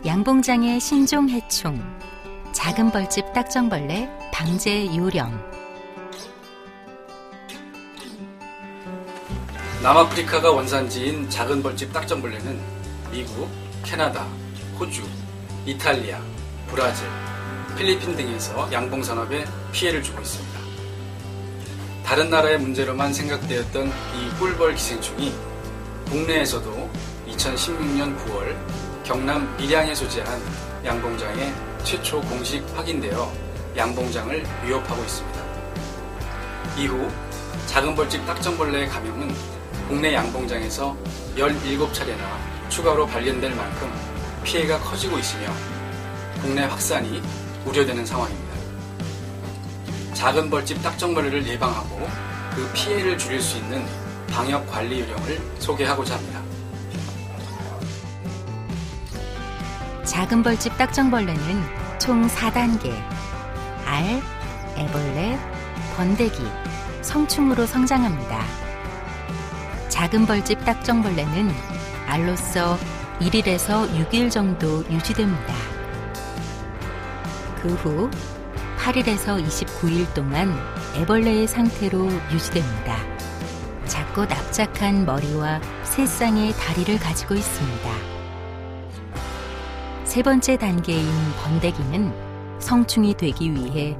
양봉장의 신종 해충, 작은 벌집 딱정벌레 방제 요령. 남아프리카가 원산지인 작은 벌집 딱정벌레는 미국, 캐나다, 호주, 이탈리아, 브라질, 필리핀 등에서 양봉산업에 피해를 주고 있습니다. 다른 나라의 문제로만 생각되었던 이 꿀벌 기생충이 국내에서도 2016년 9월 경남 밀양에 소재한 양봉장에 최초 공식 확인되어 양봉장을 위협하고 있습니다. 이후 작은 벌집 딱정벌레의 감염은 국내 양봉장에서 17차례나 추가로 발견될 만큼 피해가 커지고 있으며 국내 확산이 우려되는 상황입니다. 작은 벌집 딱정벌레를 예방하고 그 피해를 줄일 수 있는 방역 관리 요령을 소개하고자 합니다. 작은 벌집 딱정벌레는 총 4단계, 알, 애벌레, 번데기, 성충으로 성장합니다. 작은 벌집 딱정벌레는 알로서 1일에서 6일 정도 유지됩니다. 그 후 8일에서 29일 동안 애벌레의 상태로 유지됩니다. 작고 납작한 머리와 3쌍의 다리를 가지고 있습니다. 세 번째 단계인 번데기는 성충이 되기 위해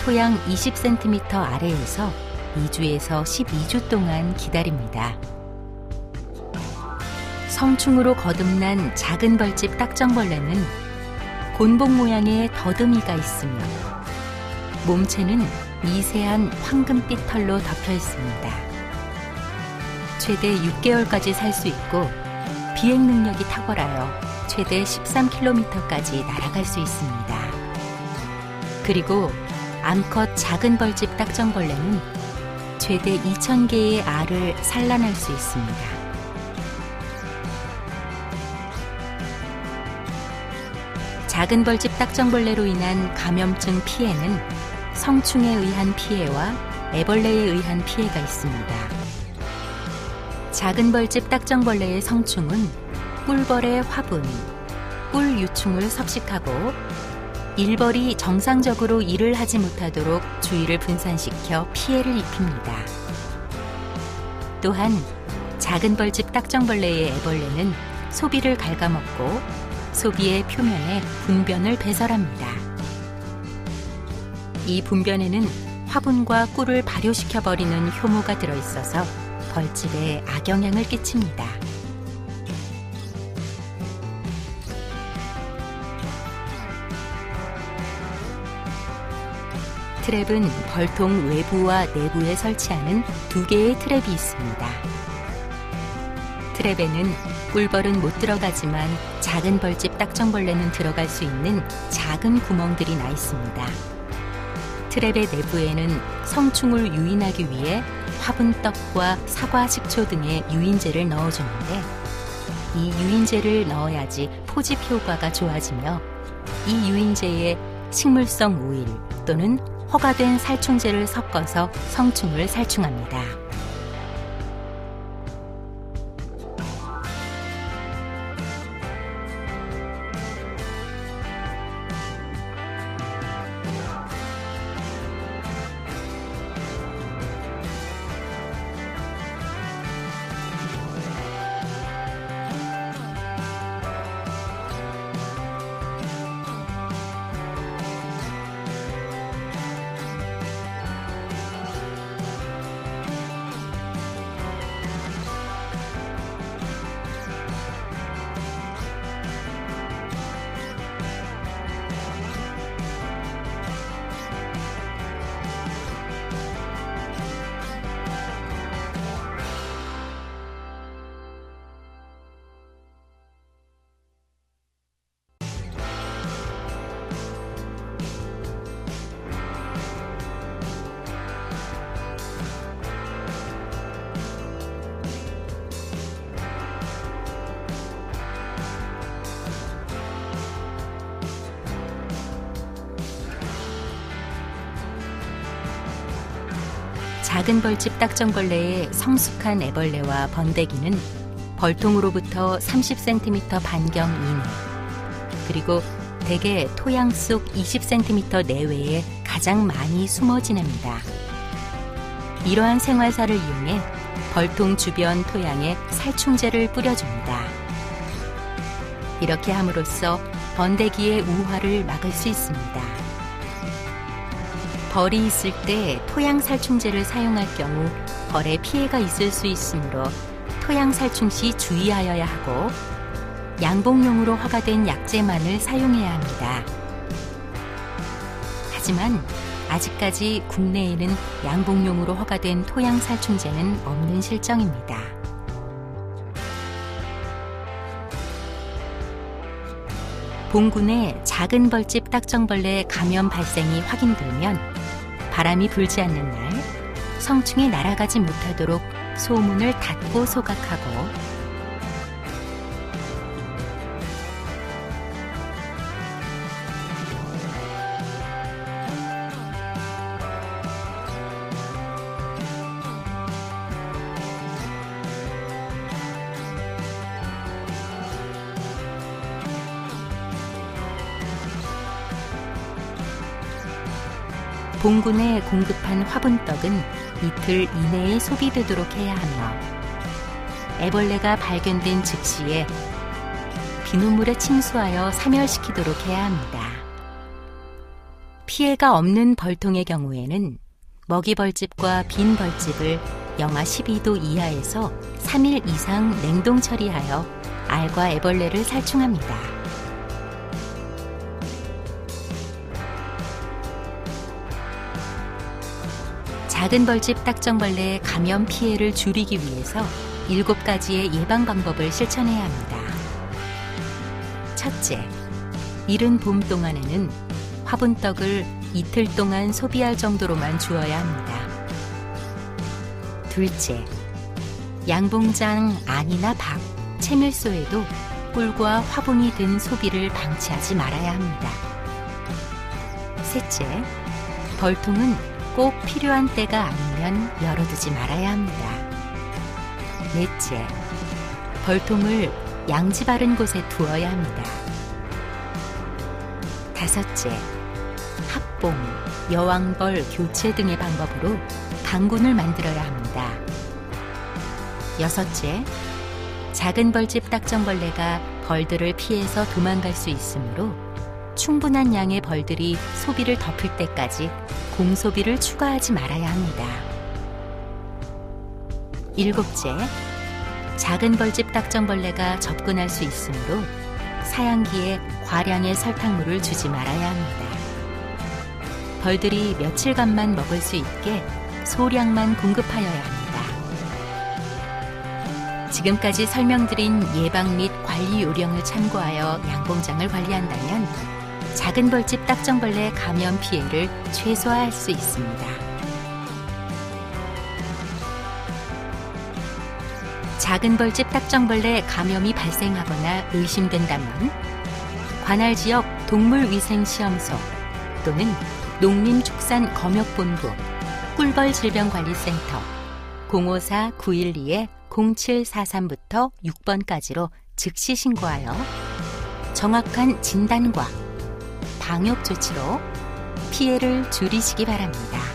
토양 20cm 아래에서 2주에서 12주 동안 기다립니다. 성충으로 거듭난 작은 벌집 딱정벌레는 곤봉 모양의 더듬이가 있으며 몸체는 미세한 황금빛 털로 덮여 있습니다. 최대 6개월까지 살 수 있고 비행 능력이 탁월하여 최대 13km까지 날아갈 수 있습니다. 그리고 암컷 작은 벌집 딱정벌레는 최대 2,000개의 알을 산란할 수 있습니다. 작은 벌집 딱정벌레로 인한 감염증 피해는 성충에 의한 피해와 애벌레에 의한 피해가 있습니다. 작은 벌집 딱정벌레의 성충은 꿀벌의 화분, 꿀 유충을 섭식하고 일벌이 정상적으로 일을 하지 못하도록 주의를 분산시켜 피해를 입힙니다. 또한 작은 벌집 딱정벌레의 애벌레는 소비를 갉아먹고 소비의 표면에 분변을 배설합니다. 이 분변에는 화분과 꿀을 발효시켜버리는 효모가 들어있어서 벌집에 악영향을 끼칩니다. 트랩은 벌통 외부와 내부에 설치하는 2개의 트랩이 있습니다. 트랩에는 꿀벌은 못 들어가지만 작은 벌집 딱정벌레는 들어갈 수 있는 작은 구멍들이 나 있습니다. 트랩의 내부에는 성충을 유인하기 위해 화분떡과 사과 식초 등의 유인제를 넣어주는데 이 유인제를 넣어야지 포집 효과가 좋아지며 이 유인제에 식물성 오일 또는 허가된 살충제를 섞어서 성충을 살충합니다. 작은 벌집 딱정벌레의 성숙한 애벌레와 번데기는 벌통으로부터 30cm 반경 이내, 그리고 대개 토양 속 20cm 내외에 가장 많이 숨어 지냅니다. 이러한 생활사를 이용해 벌통 주변 토양에 살충제를 뿌려줍니다. 이렇게 함으로써 번데기의 우화를 막을 수 있습니다. 벌이 있을 때 토양 살충제를 사용할 경우 벌에 피해가 있을 수 있으므로 토양 살충 시 주의하여야 하고 양봉용으로 허가된 약재만을 사용해야 합니다. 하지만 아직까지 국내에는 양봉용으로 허가된 토양 살충제는 없는 실정입니다. 봉군에 작은 벌집 딱정벌레 감염 발생이 확인되면 바람이 불지 않는 날 성충이 날아가지 못하도록 소문을 닫고 소각하고 봉군에 공급한 화분떡은 이틀 이내에 소비되도록 해야 하며 애벌레가 발견된 즉시에 비눗물에 침수하여 사멸시키도록 해야 합니다. 피해가 없는 벌통의 경우에는 먹이벌집과 빈 벌집을 영하 12도 이하에서 3일 이상 냉동 처리하여 알과 애벌레를 살충합니다. 작은 벌집 딱정벌레 감염 피해를 줄이기 위해서 7가지의 예방 방법을 실천해야 합니다. 첫째, 이른 봄 동안에는 화분떡을 이틀 동안 소비할 정도로만 주어야 합니다. 둘째, 양봉장 안이나 밖, 채밀소에도 꿀과 화분이 든 소비를 방치하지 말아야 합니다. 셋째, 벌통은 꼭 필요한 때가 아니면 열어두지 말아야 합니다. 넷째, 벌통을 양지 바른 곳에 두어야 합니다. 다섯째, 합봉, 여왕벌 교체 등의 방법으로 방군을 만들어야 합니다. 여섯째, 작은 벌집 딱정벌레가 벌들을 피해서 도망갈 수 있으므로 충분한 양의 벌들이 소비를 덮을 때까지 공소비를 추가하지 말아야 합니다. 일곱째, 작은 벌집 딱정벌레가 접근할 수 있으므로 사양기에 과량의 설탕물을 주지 말아야 합니다. 벌들이 며칠간만 먹을 수 있게 소량만 공급하여야 합니다. 지금까지 설명드린 예방 및 관리 요령을 참고하여 양봉장을 관리한다면 작은 벌집 딱정벌레 감염 피해를 최소화할 수 있습니다. 작은 벌집 딱정벌레 감염이 발생하거나 의심된다면 관할 지역 동물위생시험소 또는 농림축산검역본부 꿀벌질병관리센터 054-912-0743부터 6번까지로 즉시 신고하여 정확한 진단과 방역 조치로 피해를 줄이시기 바랍니다.